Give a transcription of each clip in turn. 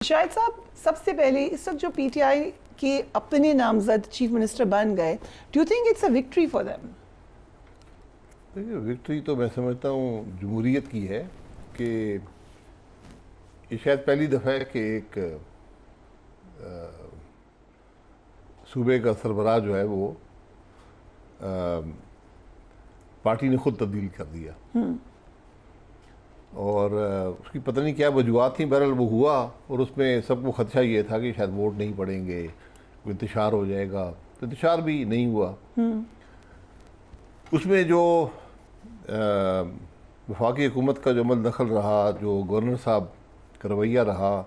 شاہد صاحب، سب سے پہلے اس وقت جو پی ٹی آئی کے اپنے نامزد چیف منسٹر بن گئے، do you think it's a victory for them? دیکھیے، وکٹری تو میں سمجھتا ہوں جمہوریت کی ہے کہ یہ شاید پہلی دفعہ ہے کہ ایک صوبے کا سربراہ جو ہے وہ پارٹی نے خود تبدیل کر دیا اور اس کی پتہ نہیں کیا وجوہات تھیں، بہرحال وہ ہوا اور اس میں سب کو خدشہ یہ تھا کہ شاید ووٹ نہیں پڑیں گے، کوئی انتشار ہو جائے گا، تو انتشار بھی نہیں ہوا۔ اس میں جو وفاقی حکومت کا جو عمل دخل رہا، جو گورنر صاحب کا رویہ رہا،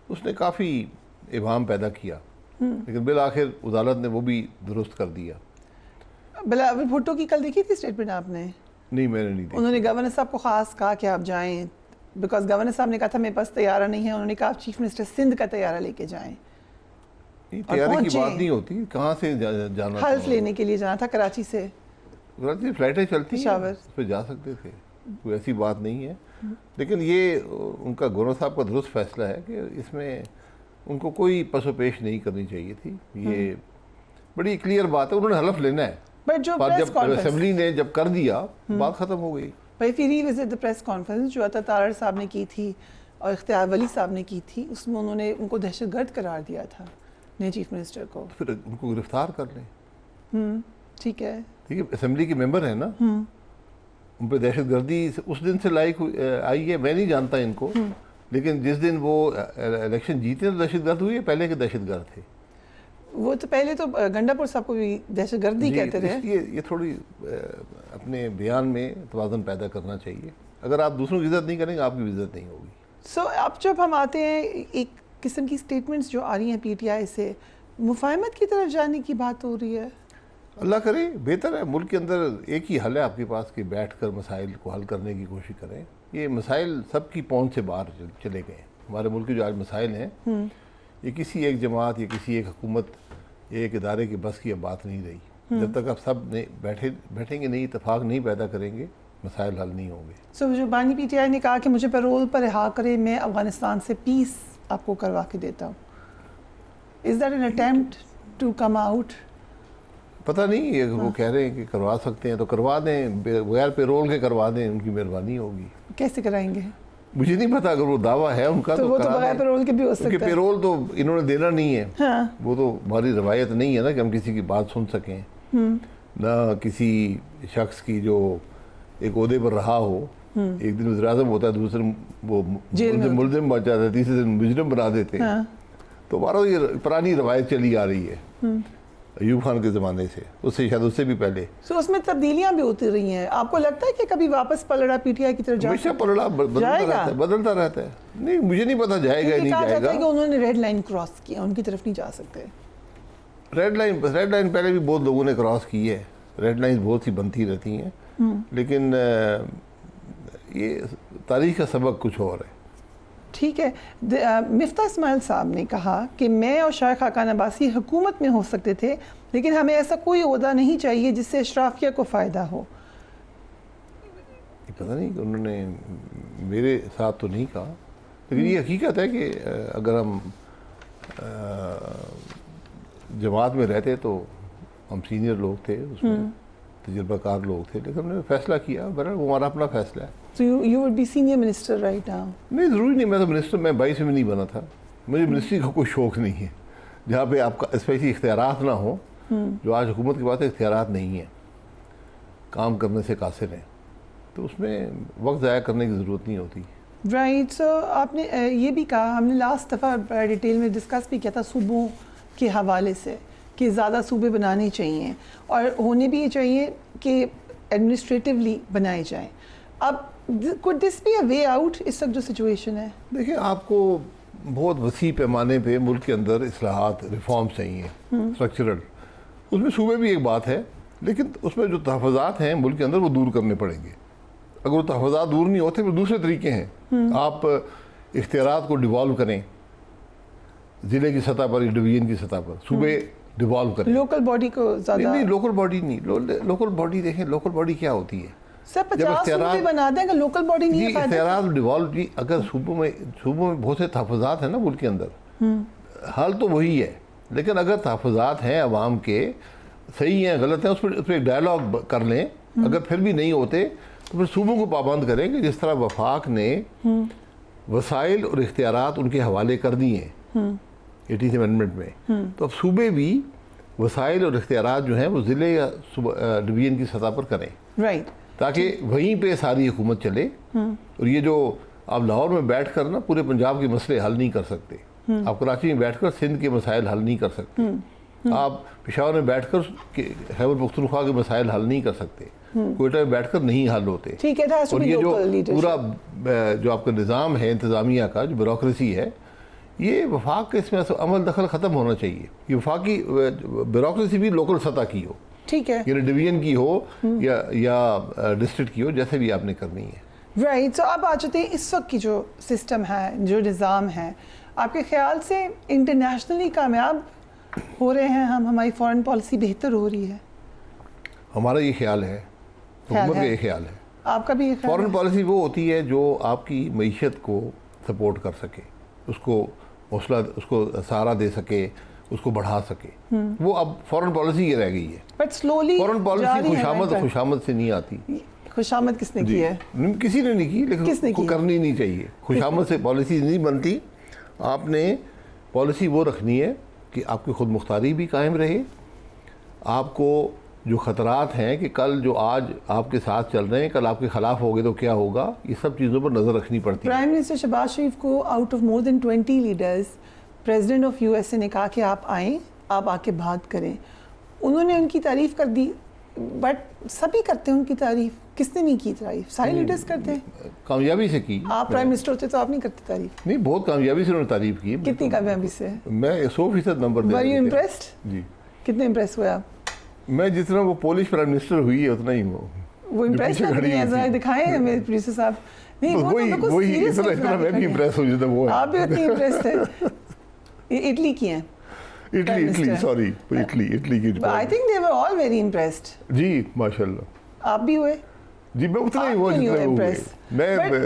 اس نے کافی ابہام پیدا کیا، لیکن بالآخر عدالت نے وہ بھی درست کر دیا۔ بلاول بھٹو کی کل دیکھی تھی اسٹیٹمنٹ آپ نے؟ نہیں، میں نے نہیں دیکھی۔ انہوں نے گورنر صاحب کو خاص کہا کہ آپ جائیں، بیکاز گورنر صاحب نے کہا تھا میرے پاس طیارہ نہیں ہے، انہوں نے کہا آپ چیف منسٹر سندھ کا طیارہ لے کے جائیں۔ طیارے کی بات نہیں ہوتی، کہاں سے جانا تھا؟ حلف لینے کے لیے جانا تھا کراچی سے۔ کراچی فلائٹیں چلتی ہیں، پشاور اس پہ جا سکتے تھے، کوئی ایسی بات نہیں ہے۔ لیکن یہ ان کا گورنر صاحب کا درست فیصلہ ہے کہ اس میں ان کو کوئی پس و پیش نہیں کرنی چاہیے تھی۔ یہ بڑی کلیئر بات ہے، انہوں نے حلف لینا ہے، اور جب اسمبلی نے جب کر دیا بات ختم ہو گئی۔ بھائی پھر ری وزٹ دا پریس کانفرنس جو عطا تارڑ صاحب نے کی تھی اور اختیار ولی صاحب نے کی تھی، اس میں انہوں نے ان کو دہشت گرد قرار دیا تھا نئے چیف منسٹر کو۔ پھر ان کو گرفتار کر لیں۔ ٹھیک ہے، ٹھیک ہے، اسمبلی کے ممبر ہیں نا، ان پہ دہشت گردی اس دن سے لائق آئی ہے، میں نہیں جانتا ان کو، لیکن جس دن وہ الیکشن جیتے تو دہشت گرد ہوئی ہے، پہلے کے دہشت گرد تھے وہ تو پہلے تو گنڈا پور صاحب کو بھی دہشت گردی کہتے رہے۔ یہ تھوڑی اپنے بیان میں توازن پیدا کرنا چاہیے۔ اگر آپ دوسروں کی عزت نہیں کریں گے، آپ کی بھی عزت نہیں ہوگی۔ سو اب جب ہم آتے ہیں ایک قسم کی سٹیٹمنٹس جو آ رہی ہیں پی ٹی آئی سے، مفاہمت کی طرف جانے کی بات ہو رہی ہے۔ اللہ کرے، بہتر ہے، ملک کے اندر ایک ہی حل ہے آپ کے پاس کہ بیٹھ کر مسائل کو حل کرنے کی کوشش کریں۔ یہ مسائل سب کی پہنچ سے باہر چلے گئے ہیں۔ ہمارے ملک کے جو آج مسائل ہیں، یہ کسی ایک جماعت یا کسی ایک حکومت یا ایک ادارے کی بس کی اب بات نہیں رہی۔ جب تک آپ سب بیٹھیں گے نہیں، اتفاق نہیں پیدا کریں گے، مسائل حل نہیں ہوں گے۔ سو جو بانی پی ٹی آئی نے کہا کہ مجھے پیرول پر رہا کرے، میں افغانستان سے پیس آپ کو کروا کے دیتا ہوں، is that an attempt to come out? پتہ نہیں، وہ کہہ رہے ہیں کہ کروا سکتے ہیں تو کروا دیں، بغیر پیرول کے کروا دیں، ان کی مہربانی ہوگی۔ کیسے کرائیں گے؟ مجھے نہیں پتا، اگر وہ دعویٰ ہے ان کا تو وہ تو بغیر پیرول کے بھی ہو سکتا ہے۔ پیرول تو انہوں نے دینا نہیں ہے، وہ تو ہماری روایت نہیں ہے نا کہ ہم کسی کی بات سن سکیں، نہ کسی شخص کی جو ایک عہدے پر رہا ہو، ایک دن وزیر اعظم ہوتا ہے، دوسرے وہ ملزم بن جاتا ہے، تیسرے دن مجرم بنا دیتے ہیں۔ تو ہمارا یہ پرانی روایت چلی آ رہی ہے ایوب خان کے زمانے سے، اس سے شاید اس سے بھی پہلے۔ سو اس میں تبدیلیاں بھی ہوتی رہی ہیں، آپ کو لگتا ہے کہ کبھی واپس پلڑا پی ٹی آئی کی طرف جا ہمیشہ پلڑا بدلتا رہتا ہے؟ نہیں، مجھے نہیں پتا جائے گا نہیں جائے گا۔ کہ انہوں نے ریڈ لائن کراس کیا، ان کی طرف نہیں جا سکتے۔ ریڈ لائن پہلے بھی بہت لوگوں نے کراس کی ہے، ریڈ لائن بہت سی بنتی رہتی ہیں، لیکن یہ تاریخ کا سبق کچھ اور ہے۔ ٹھیک ہے، مفتاح اسماعیل صاحب نے کہا کہ میں اور شاہ خاقان عباسی حکومت میں ہو سکتے تھے، لیکن ہمیں ایسا کوئی عہدہ نہیں چاہیے جس سے اشرافیہ کو فائدہ ہو۔ پتہ نہیں کہ انہوں نے میرے ساتھ تو نہیں کہا، لیکن یہ حقیقت ہے کہ اگر ہم جماعت میں رہتے تو ہم سینئر لوگ تھے، اس میں تجربہ کار لوگ تھے، لیکن ہم نے فیصلہ کیا، بہرحال وہ ہمارا اپنا فیصلہ ہے۔ So you would be senior minister right now? نہیں، ضروری نہیں، میں تو منسٹر، میں 22 میں نہیں بنا تھا، مجھے منسٹری کا کوئی شوق نہیں ہے جہاں پہ آپ کا اسپیشلی اختیارات نہ ہوں۔ جو آج حکومت کے پاس اختیارات نہیں ہیں، کام کرنے سے قاصر ہیں، تو اس میں وقت ضائع کرنے کی ضرورت نہیں ہوتی۔ رائٹ، سو آپ نے یہ بھی کہا، ہم نے لاسٹ دفعہ بڑا ڈیٹیل میں ڈسکس بھی کیا تھا صوبوں کے حوالے سے کہ زیادہ صوبے بنانے چاہیے اور ہونے بھی یہ چاہیے کہ ایڈمنسٹریٹیولی بنائے جائیں۔ اب could this be a way out اس وقت جو سچویشن ہے؟ دیکھیں، آپ کو بہت وسیع پیمانے پہ ملک کے اندر اصلاحات، ریفارمز چاہیے اسٹرکچرل، اس میں صوبے بھی ایک بات ہے، لیکن اس میں جو تحفظات ہیں ملک کے اندر وہ دور کرنے پڑیں گے۔ اگر وہ تحفظات دور نہیں ہوتے پھر دوسرے طریقے ہیں، آپ اختیارات کو ڈیوالو کریں، ضلع کی سطح پر یا ڈویژن کی سطح پر صوبے ڈیوالو کریں۔ لوکل باڈی کو زیادہ نہیں، لوکل باڈی نہیں، لوکل باڈی دیکھیں، لوکل باڈی کیا ہوتی ہے؟ سر 50 صوبے بنا دیں اگر لوکل باڈی نہیں ہے. اختیارات ڈیوالو جی اگر صوبوں میں بہت سے تحفظات ہیں نا ملک کے اندر, حل تو وہی ہے, لیکن اگر تحفظات ہیں عوام کے صحیح ہیں غلط ہیں اس پہ ایک ڈائلاگ کر لیں. اگر پھر بھی نہیں ہوتے تو پھر صوبوں کو پابند کریں کہ جس طرح وفاق نے وسائل اور اختیارات ان کے حوالے کر دیے ہیں 80th امینڈمنٹ میں, تو اب صوبے بھی وسائل اور اختیارات جو ہیں وہ ضلع یا ڈویژن کی سطح پر کریں, رائٹ, تاکہ وہیں پہ ساری حکومت چلے. اور یہ جو آپ لاہور میں بیٹھ کر نا پورے پنجاب کے مسئلے حل نہیں کر سکتے, آپ کراچی میں بیٹھ کر سندھ کے مسائل حل نہیں کر سکتے, آپ پشاور میں بیٹھ کر خیبر پختونخوا کے مسائل حل نہیں کر سکتے, کوئٹہ میں بیٹھ کر نہیں حل ہوتے. اور یہ جو پورا جو آپ کا نظام ہے انتظامیہ کا, جو بیوروکریسی ہے, یہ وفاق کے اس میں عمل دخل ختم ہونا چاہیے. یہ وفاقی بیوروکریسی بھی لوکل سطح کی ہو, ٹھیک ہے, یعنی ڈویژن کی ہو یا ڈسٹرکٹ کی ہو, جیسے بھی آپ نے کرنی ہے. رائٹ. تو اب آ جاتے ہیں اس وقت کی جو سسٹم ہے, جو نظام ہے, آپ کے خیال سے انٹرنیشنلی کامیاب ہو رہے ہیں ہم, ہماری فارن پالیسی بہتر ہو رہی ہے؟ ہمارا یہ خیال ہے, حکومت کا یہ خیال ہے. آپ کا بھی یہ خیال ہے؟ فارن پالیسی وہ ہوتی ہے جو آپ کی معیشت کو سپورٹ کر سکے, اس کو حوصلہ, اس کو سہارا دے سکے, اس کو بڑھا سکے. وہ اب فارن پالیسی یہ رہ گئی ہے. بٹ سلولی فارن پالیسی خوشامد سے نہیں آتی. خوشامد کس نے کی ہے؟ کسی نے نہیں کی, لیکن کرنی نہیں چاہیے. خوشامد سے پالیسی نہیں بنتی. آپ نے پالیسی وہ رکھنی ہے کہ آپ کی خود مختاری بھی قائم رہے, آپ کو جو خطرات ہیں کہ کل جو آج آپ کے ساتھ چل رہے ہیں کل آپ کے خلاف ہوگے تو کیا ہوگا, یہ سب چیزوں پر نظر رکھنی پڑتی ہے. پرائم منسٹر شہباز شریف کو out of more than 20 leaders president of USA نے کہا کہ آپ آئیں, آپ آ کے بات کریں. انہوں نے ان کی تعریف کر دی, بٹ سبھی کرتے ہیں ان کی تعریف. کس نے نہیں کی تعریف؟ سارے لیڈرز کرتے ہیں. کامیابی سے کی. آپ پرائم منسٹر ہوتے تو آپ نہیں کرتے تعریف؟ نہیں, بہت کامیابی سے انہوں نے تعریف کی. کتنی کامیابی سے؟ میں 100% number they. Were you impressed؟ جی. کتنے امپریس ہوئے آپ؟ میں جتنا وہ پولش پرائم منسٹر ہوئی ہے اتنا ہی وہ امپریس نہیں ہے. ذرا دکھائیں ہمیں پروڈیوسر صاحب. نہیں, وہی اتنا میں بھی امپریس ہوں جتنا وہ ہے. آپ بھی اتنی امپریس تھے. یہ اٹلی کی ہیں. اٹلی کی. I think they were all very impressed. جی ماشاءاللہ. آپ بھی ہوئے؟ جی میں اتنا ہی ہوا جتنا ہوئے.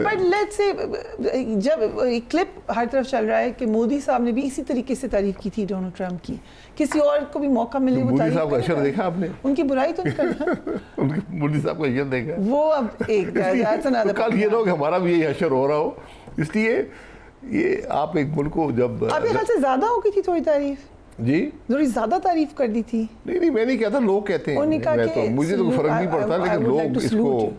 بٹ لیٹس سے جب کلپ ہر طرف چل رہا ہے کہ مودی صاحب نے بھی اسی طریقے سے تعریف کی تھی ڈونلڈ ٹرمپ کی, کسی اور کو بھی موقع ملے وہ مودی صاحب کا اشر دیکھا آپ نے؟ ان کی برائی تو نہیں کرنا. مودی صاحب کا اشر دیکھا وہ اب ایک کل یہ لوگ ہمارا بھی یہی اشر ہو رہا ہو, اس لیے یہ آپ ایک ملک کو جب آپ کے خیال سے زیادہ ہو گئی تھی تھوڑی تعریف؟ جی ضروری زیادہ تعریف کر دی تھی. نہیں میں نہیں کہتا, لوگ کہتے ہیں, مجھے تو فرق نہیں پڑتا, لیکن لوگ اس کو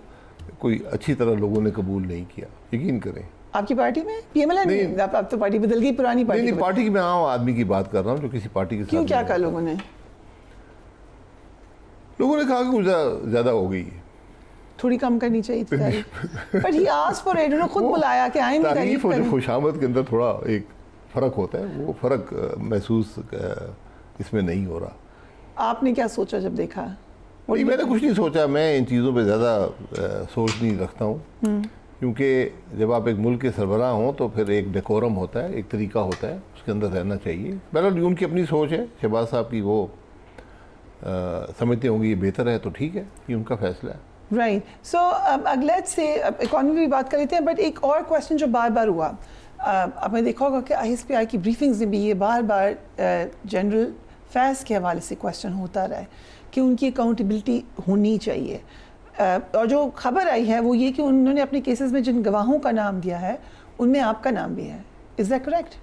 کوئی اچھی طرح لوگوں نے قبول نہیں کیا. یقین کریں. آپ کی پارٹی میں PMLN اب تو پارٹی بدل گئی, پرانی پارٹی. نہیں پارٹی کی میں عام آدمی کی بات کر رہا ہوں جو کسی پارٹی کے ساتھ. کیوں, کیا کہا لوگوں نے کہا کہ کچھ زیادہ ہو گئی ہے, تھوڑی کم کرنی چاہیے تھی تعریف. But he ask for it, انہوں نے خود بلایا کہ آئیں بھی تعریف اور خوشامد کے اندر تھوڑا ایک فرق ہوتا ہے, وہ فرق محسوس اس میں نہیں ہو رہا. آپ نے کیا سوچا جب دیکھا؟ نہیں میں نے کچھ نہیں سوچا, میں ان چیزوں پہ زیادہ سوچ نہیں رکھتا ہوں, کیونکہ جب آپ ایک ملک کے سربراہ ہوں تو پھر ایک ڈیکورم ہوتا ہے, ایک طریقہ ہوتا ہے, اس کے اندر رہنا چاہیے. بہرحال ان کی اپنی سوچ ہے, شہباز صاحب کی, وہ سمجھتے ہوں گے یہ بہتر ہے تو ٹھیک ہے, یہ ان کا فیصلہ ہے. رائٹ. سو اگلے سے اکانومی بھی بات کر لیتے ہیں, بٹ ایک اور کویسچن جو بار بار ہوا, آپ نے دیکھا ہوگا کہ ISPI کی بریفنگز میں بھی یہ بار بار جنرل فیض کے حوالے سے کویسچن ہوتا رہا ہے کہ ان کی اکاؤنٹیبلٹی ہونی چاہیے. اور جو خبر آئی ہے وہ یہ کہ انہوں نے اپنے کیسز میں جن گواہوں کا نام دیا ہے ان میں آپ کا نام بھی ہے. Is that correct?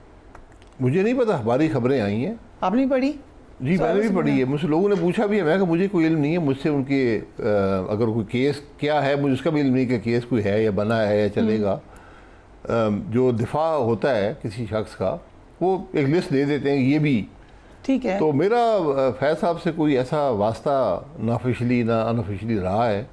مجھے نہیں پتا, ہماری خبریں آئی ہیں. آپ نے پڑھی؟ جی میں نے بھی پڑھی ہے. مجھ سے لوگوں نے پوچھا بھی ہے, میں کہا مجھے کوئی علم نہیں ہے, مجھ سے ان کے اگر کوئی کیس کیا ہے مجھے اس کا بھی علم نہیں کہ کیس کوئی ہے یا بنا ہے یا چلے گا. جو دفاع ہوتا ہے کسی شخص کا وہ ایک لسٹ دے دیتے ہیں, یہ بھی ٹھیک ہے. تو میرا فیض صاحب سے کوئی ایسا واسطہ نہ آفیشلی نہ ان آفیشلی رہا ہے.